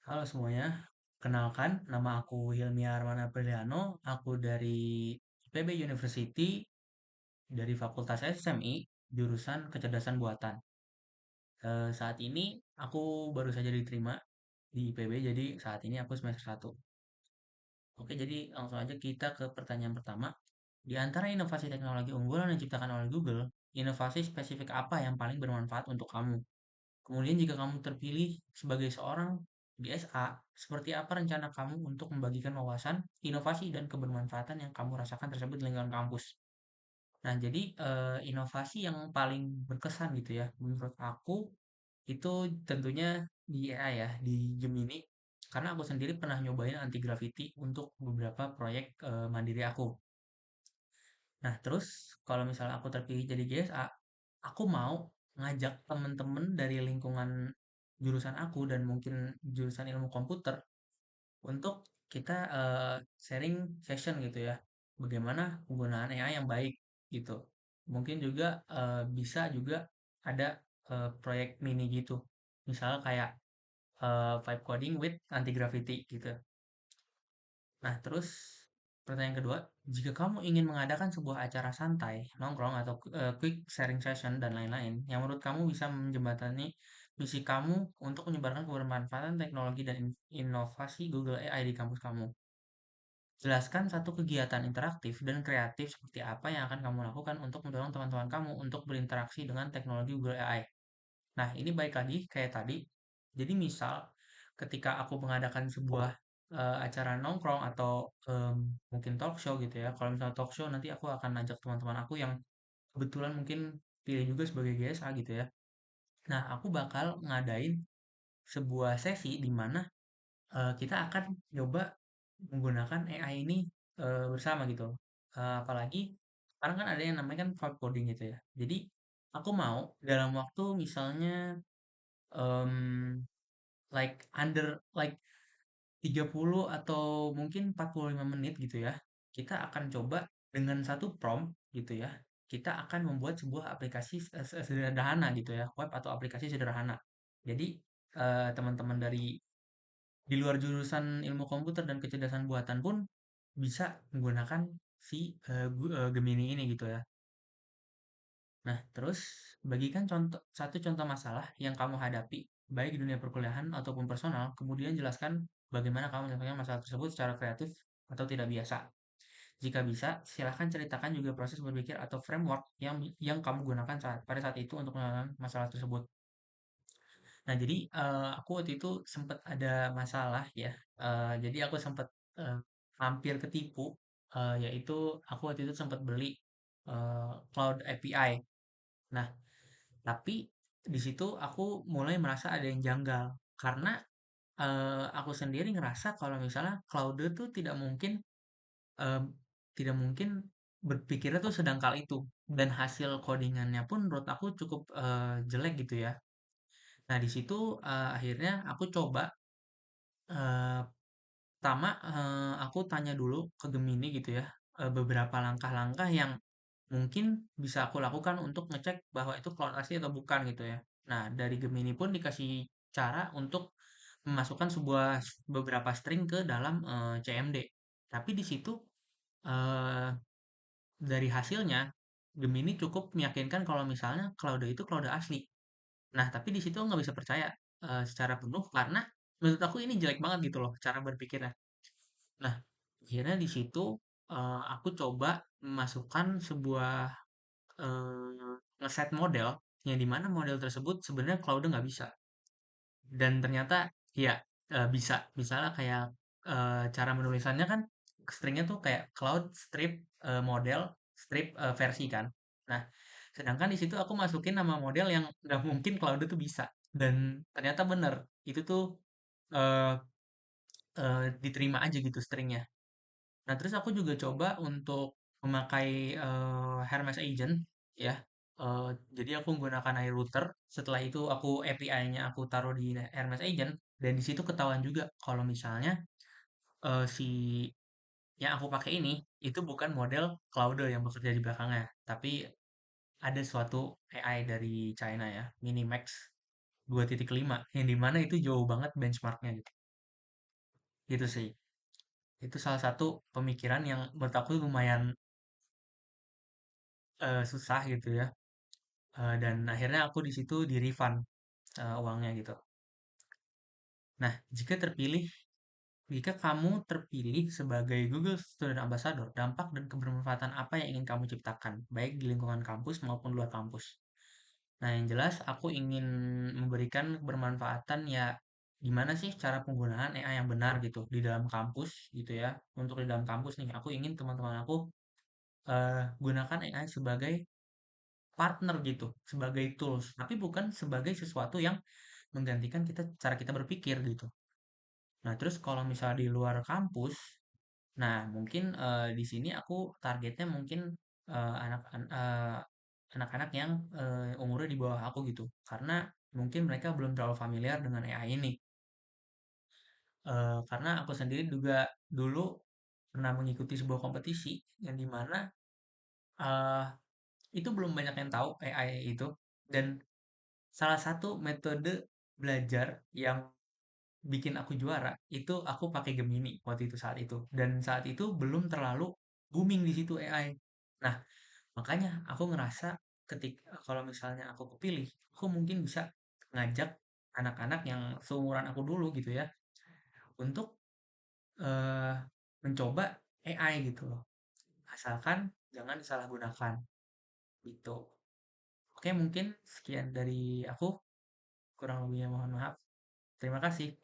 Halo semuanya, kenalkan nama aku Hilmi Armana Priliano, aku dari IPB University, dari Fakultas SMI, jurusan Kecerdasan Buatan. Saat ini aku baru saja diterima di IPB, jadi saat ini aku semester 1. Oke, jadi langsung aja kita ke pertanyaan pertama. Di antara inovasi teknologi unggulan yang diciptakan oleh Google, inovasi spesifik apa yang paling bermanfaat untuk kamu? Kemudian jika kamu terpilih sebagai seorang BSA, seperti apa rencana kamu untuk membagikan wawasan, inovasi, dan kebermanfaatan yang kamu rasakan tersebut di lingkungan kampus? Nah, jadi inovasi yang paling berkesan gitu ya, menurut aku itu tentunya di AI ya, di Gemini. Karena aku sendiri pernah nyobain anti gravity untuk beberapa proyek mandiri aku. Nah, terus kalau misalnya aku terpilih jadi GSA, aku mau ngajak temen-temen dari lingkungan jurusan aku dan mungkin jurusan ilmu komputer untuk kita sharing session gitu ya. Bagaimana penggunaan AI yang baik gitu. Mungkin juga bisa juga ada proyek mini gitu. Misalnya kayak vibe coding with anti gravity gitu. Nah, terus pertanyaan kedua, jika kamu ingin mengadakan sebuah acara santai, nongkrong atau quick sharing session dan lain-lain, yang menurut kamu bisa menjembatani misi kamu untuk menyebarkan kebermanfaatan teknologi dan inovasi Google AI di kampus kamu. Jelaskan satu kegiatan interaktif dan kreatif seperti apa yang akan kamu lakukan untuk mendorong teman-teman kamu untuk berinteraksi dengan teknologi Google AI. Nah, ini baik lagi kayak tadi. Jadi misal ketika aku mengadakan sebuah acara nongkrong atau mungkin talk show gitu ya. Kalau misalnya talk show nanti aku akan ajak teman-teman aku yang kebetulan mungkin pilih juga sebagai GSA gitu ya. Nah, aku bakal ngadain sebuah sesi di mana kita akan coba menggunakan AI ini bersama gitu. Apalagi sekarang kan ada yang namanya kan cloud coding gitu ya. Jadi aku mau dalam waktu misalnya em, like 30 atau mungkin 45 menit gitu ya. Kita akan coba dengan satu prompt gitu ya. Kita akan membuat sebuah aplikasi sederhana gitu ya, web atau aplikasi sederhana. Jadi teman-teman dari di luar jurusan ilmu komputer dan kecerdasan buatan pun bisa menggunakan si Gemini ini gitu ya. Nah, terus bagikan satu contoh masalah yang kamu hadapi, baik di dunia perkuliahan ataupun personal, kemudian jelaskan bagaimana kamu menyelesaikan masalah tersebut secara kreatif atau tidak biasa. Jika bisa, silahkan ceritakan juga proses berpikir atau framework yang kamu gunakan pada saat itu untuk menyelesaikan masalah tersebut. Nah, jadi aku waktu itu sempat ada masalah ya. Jadi aku sempat eh, hampir ketipu, yaitu aku waktu itu sempat beli Cloud API. Nah, tapi di situ aku mulai merasa ada yang janggal karena aku sendiri ngerasa kalau misalnya Claude tuh eee, tidak mungkin berpikirnya tuh sedangkal itu dan hasil codingannya pun menurut aku cukup jelek gitu ya. Nah di situ akhirnya aku coba eee, pertama aku tanya dulu ke Gemini gitu ya, beberapa langkah-langkah yang mungkin bisa aku lakukan untuk ngecek bahwa itu cloud asli atau bukan gitu ya. Nah, dari Gemini pun dikasih cara untuk memasukkan beberapa string ke dalam CMD. Tapi di situ eh, dari hasilnya Gemini cukup meyakinkan kalau misalnya Cloud itu Cloud asli. Nah, tapi di situ nggak bisa percaya secara penuh karena menurut aku ini jelek banget gitu loh cara berpikirnya. Nah, akhirnya di situ aku coba memasukkan sebuah ngeset model yang dimana model tersebut sebenarnya Claude nggak bisa dan ternyata ya bisa misalnya kayak cara menulisannya kan stringnya tuh kayak Cloud strip model strip versi kan. Nah, sedangkan di situ aku masukin nama model yang nggak mungkin Claude tuh bisa dan ternyata bener itu tuh eh, diterima aja gitu stringnya. Nah, terus aku juga coba untuk memakai Hermes Agent ya. Jadi aku menggunakan iRouter. Setelah itu aku API-nya aku taruh di Hermes Agent dan di situ ketahuan juga kalau misalnya si yang aku pakai ini itu bukan model Claude yang bekerja di belakangnya, tapi ada suatu AI dari China ya, Minimax 2.5 yang dimana itu jauh banget benchmarknya gitu. gitu sih. Itu salah satu pemikiran yang menurut aku lumayan susah gitu ya. Dan akhirnya aku di situ di refund uangnya gitu. Nah, jika kamu terpilih sebagai Google Student Ambassador, dampak dan kebermanfaatan apa yang ingin kamu ciptakan, baik di lingkungan kampus maupun luar kampus? Nah, yang jelas aku ingin memberikan kebermanfaatan ya gimana sih cara penggunaan AI yang benar gitu di dalam kampus gitu ya. Untuk di dalam kampus nih, aku ingin teman-teman aku gunakan AI sebagai partner gitu, sebagai tools, tapi bukan sebagai sesuatu yang menggantikan cara kita berpikir gitu. Nah, terus kalau misalnya di luar kampus, nah mungkin di sini aku targetnya mungkin anak-anak yang umurnya di bawah aku gitu, karena mungkin mereka belum terlalu familiar dengan AI ini. Karena aku sendiri juga dulu pernah mengikuti sebuah kompetisi yang dimana eh, itu belum banyak yang tahu AI itu, dan salah satu metode belajar yang bikin aku juara itu aku pakai Gemini waktu itu saat itu, dan saat itu belum terlalu booming di situ AI. Nah, makanya aku ngerasa ketika kalau misalnya aku kepilih, aku mungkin bisa ngajak anak-anak yang seumuran aku dulu gitu ya untuk eh, mencoba AI gitu loh. Asalkan jangan disalahgunakan gitu. Oke, mungkin sekian dari aku. Kurang lebihnya mohon maaf. Terima kasih.